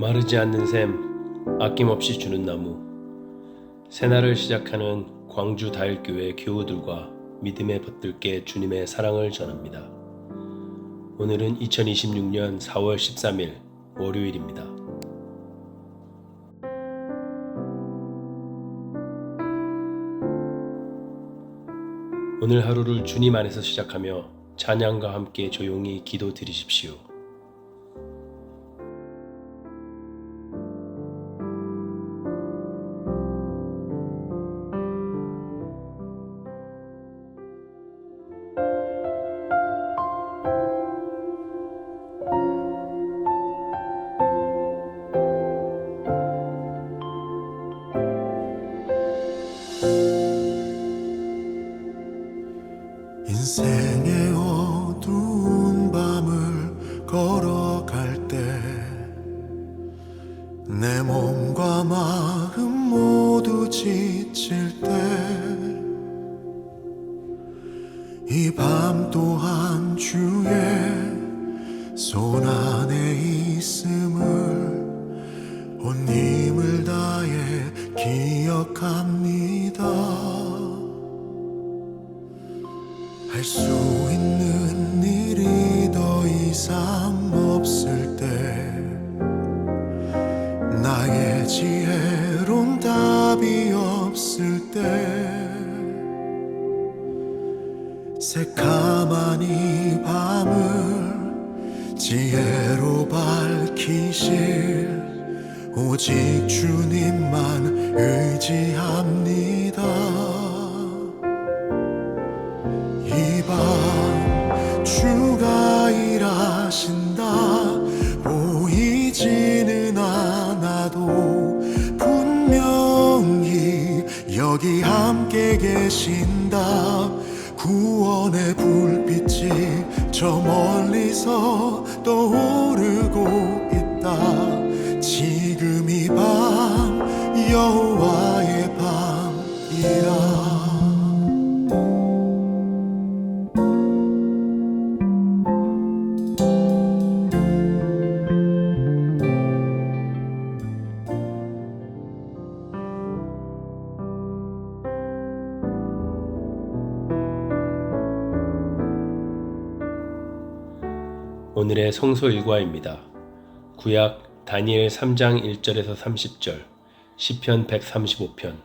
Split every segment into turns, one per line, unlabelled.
마르지 않는 샘, 아낌없이 주는 나무. 새날을 시작하는 광주 다일교회 교우들과 믿음에 붙들게 주님의 사랑을 전합니다. 오늘은 2026년 4월 13일 월요일입니다. 오늘 하루를 주님 안에서 시작하며 찬양과 함께 조용히 기도 드리십시오.
인생의 어두운 밤을 걸어갈 때 내 몸과 마음 모두 지칠 때 이 밤 또한 주의 손 안에 있음을 온 힘을 다해 기억합니다. 할 수 있는 일이 더 이상 없을 때 나의 지혜론 답이 없을 때 새카만 이 밤을 지혜로 밝히실 오직 주님만 의지합니다. 이 밤 주가 일하신다 보이지는 않아도 분명히 여기 함께 계신다. 구원의 불빛이 저 멀리서 떠오르고 있다. 지금 이 밤 여호와의 밤이라.
오늘의 성소 일과입니다. 구약 다니엘 3장 1절에서 30절, 시편 135편,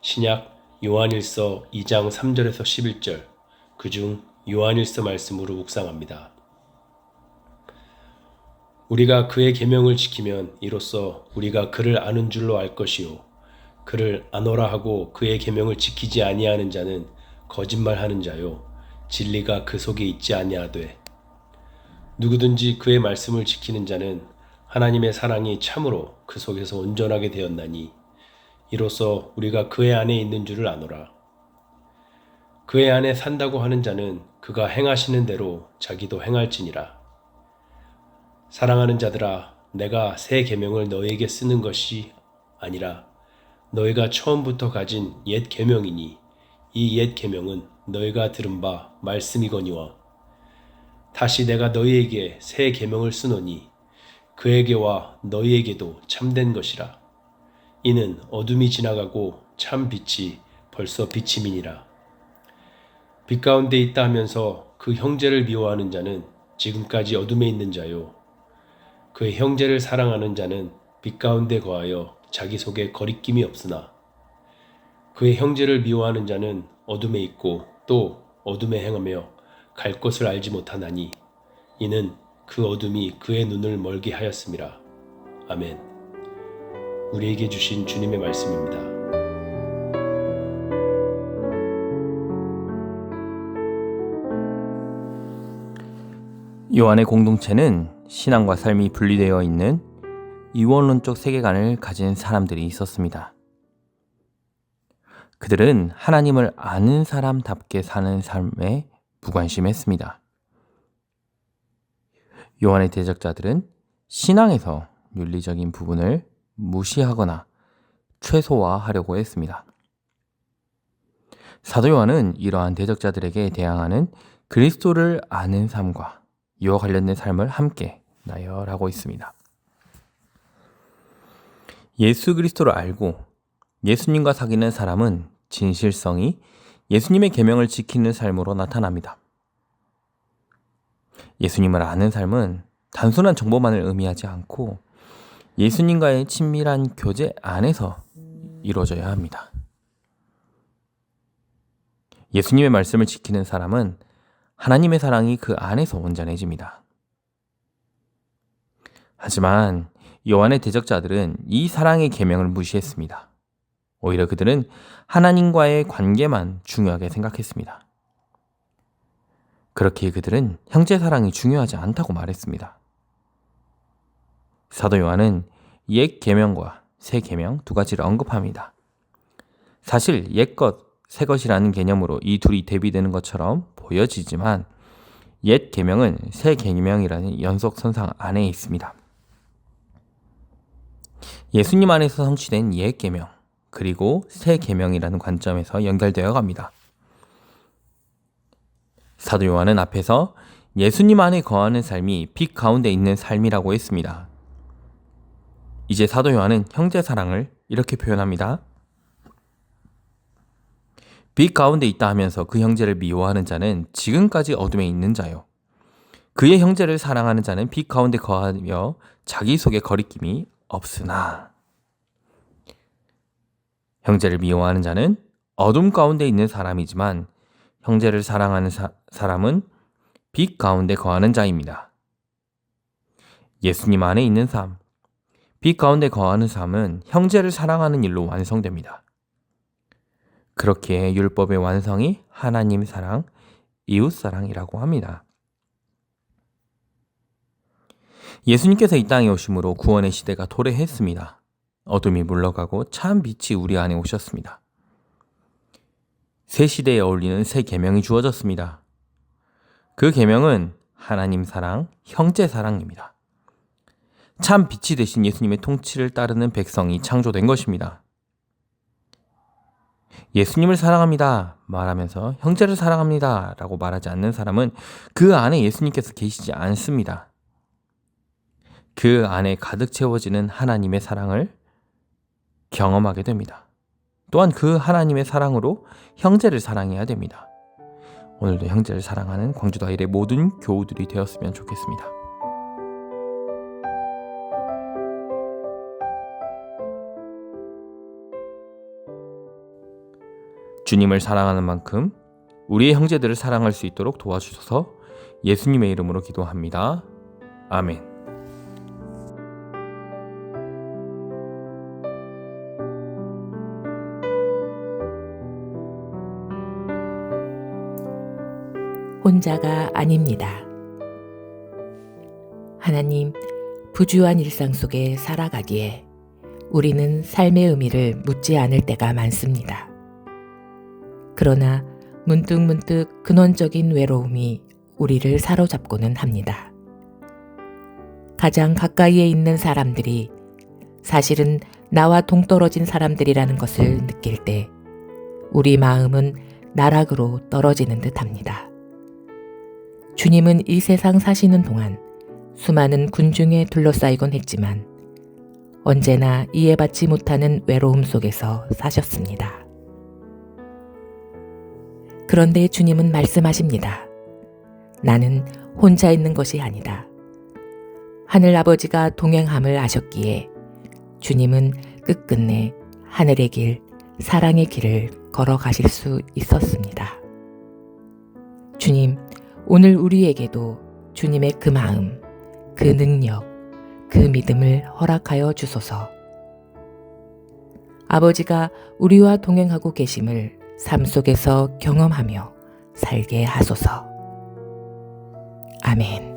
신약 요한일서 2장 3절에서 11절, 그중 요한일서 말씀으로 묵상합니다. 우리가 그의 계명을 지키면 이로써 우리가 그를 아는 줄로 알 것이요 그를 아노라 하고 그의 계명을 지키지 아니하는 자는 거짓말하는 자요 진리가 그 속에 있지 아니하되 누구든지 그의 말씀을 지키는 자는 하나님의 사랑이 참으로 그 속에서 온전하게 되었나니 이로써 우리가 그의 안에 있는 줄을 아노라. 그의 안에 산다고 하는 자는 그가 행하시는 대로 자기도 행할지니라. 사랑하는 자들아, 내가 새 계명을 너희에게 쓰는 것이 아니라 너희가 처음부터 가진 옛 계명이니 이 옛 계명은 너희가 들은 바 말씀이거니와 다시 내가 너희에게 새 계명을 쓰노니 그에게와 너희에게도 참된 것이라. 이는 어둠이 지나가고 참 빛이 벌써 비침이니라. 빛 가운데 있다 하면서 그 형제를 미워하는 자는 지금까지 어둠에 있는 자요 그의 형제를 사랑하는 자는 빛 가운데 거하여 자기 속에 거리낌이 없으나 그의 형제를 미워하는 자는 어둠에 있고 또 어둠에 행하며 갈 곳을 알지 못하나니 이는 그 어둠이 그의 눈을 멀게 하였음이라. 아멘. 우리에게 주신 주님의 말씀입니다.
요한의 공동체는 신앙과 삶이 분리되어 있는 이원론적 세계관을 가진 사람들이 있었습니다. 그들은 하나님을 아는 사람답게 사는 삶에 무관심했습니다. 요한의 대적자들은 신앙에서 윤리적인 부분을 무시하거나 최소화하려고 했습니다. 사도 요한은 이러한 대적자들에게 대항하는 그리스도를 아는 삶과 이와 관련된 삶을 함께 나열하고 있습니다. 예수 그리스도를 알고 예수님과 사귀는 사람은 진실성이 예수님의 계명을 지키는 삶으로 나타납니다. 예수님을 아는 삶은 단순한 정보만을 의미하지 않고 예수님과의 친밀한 교제 안에서 이루어져야 합니다. 예수님의 말씀을 지키는 사람은 하나님의 사랑이 그 안에서 온전해집니다. 하지만 요한의 대적자들은 이 사랑의 계명을 무시했습니다. 오히려 그들은 하나님과의 관계만 중요하게 생각했습니다. 그렇기에 그들은 형제 사랑이 중요하지 않다고 말했습니다. 사도 요한은 옛 계명과 새 계명 두 가지를 언급합니다. 사실 옛것, 새것이라는 개념으로 이 둘이 대비되는 것처럼 보여지지만 옛 계명은 새 계명이라는 연속선상 안에 있습니다. 예수님 안에서 성취된 옛 계명 그리고 새 계명이라는 관점에서 연결되어 갑니다. 사도 요한은 앞에서 예수님 안에 거하는 삶이 빛 가운데 있는 삶이라고 했습니다. 이제 사도 요한은 형제 사랑을 이렇게 표현합니다. 빛 가운데 있다 하면서 그 형제를 미워하는 자는 지금까지 어둠에 있는 자요. 그의 형제를 사랑하는 자는 빛 가운데 거하며 자기 속에 거리낌이 없으나. 형제를 미워하는 자는 어둠 가운데 있는 사람이지만 형제를 사랑하는 사람은 빛 가운데 거하는 자입니다. 예수님 안에 있는 삶, 빛 가운데 거하는 삶은 형제를 사랑하는 일로 완성됩니다. 그렇기에 율법의 완성이 하나님 사랑, 이웃 사랑이라고 합니다. 예수님께서 이 땅에 오심으로 구원의 시대가 도래했습니다. 어둠이 물러가고 참 빛이 우리 안에 오셨습니다. 새 시대에 어울리는 새 계명이 주어졌습니다. 그 계명은 하나님 사랑, 형제 사랑입니다. 참 빛이 되신 예수님의 통치를 따르는 백성이 창조된 것입니다. 예수님을 사랑합니다 말하면서 형제를 사랑합니다 라고 말하지 않는 사람은 그 안에 예수님께서 계시지 않습니다. 그 안에 가득 채워지는 하나님의 사랑을 경험하게 됩니다. 또한 그 하나님의 사랑으로 형제를 사랑해야 됩니다. 오늘도 형제를 사랑하는 광주도 아이의 모든 교우들이 되었으면 좋겠습니다. 주님을 사랑하는 만큼 우리의 형제들을 사랑할 수 있도록 도와주셔서 예수님의 이름으로 기도합니다. 아멘.
혼자가 아닙니다. 하나님, 부주한 일상 속에 살아가기에 우리는 삶의 의미를 묻지 않을 때가 많습니다. 그러나 문득문득 근원적인 외로움이 우리를 사로잡고는 합니다. 가장 가까이에 있는 사람들이 사실은 나와 동떨어진 사람들이라는 것을 느낄 때 우리 마음은 나락으로 떨어지는 듯합니다. 주님은 이 세상 사시는 동안 수많은 군중에 둘러싸이곤 했지만 언제나 이해받지 못하는 외로움 속에서 사셨습니다. 그런데 주님은 말씀하십니다. 나는 혼자 있는 것이 아니다. 하늘아버지가 동행함을 아셨기에 주님은 끝끝내 하늘의 길, 사랑의 길을 걸어가실 수 있었습니다. 주님, 오늘 우리에게도 주님의 그 마음, 그 능력, 그 믿음을 허락하여 주소서. 아버지가 우리와 동행하고 계심을 삶 속에서 경험하며 살게 하소서. 아멘.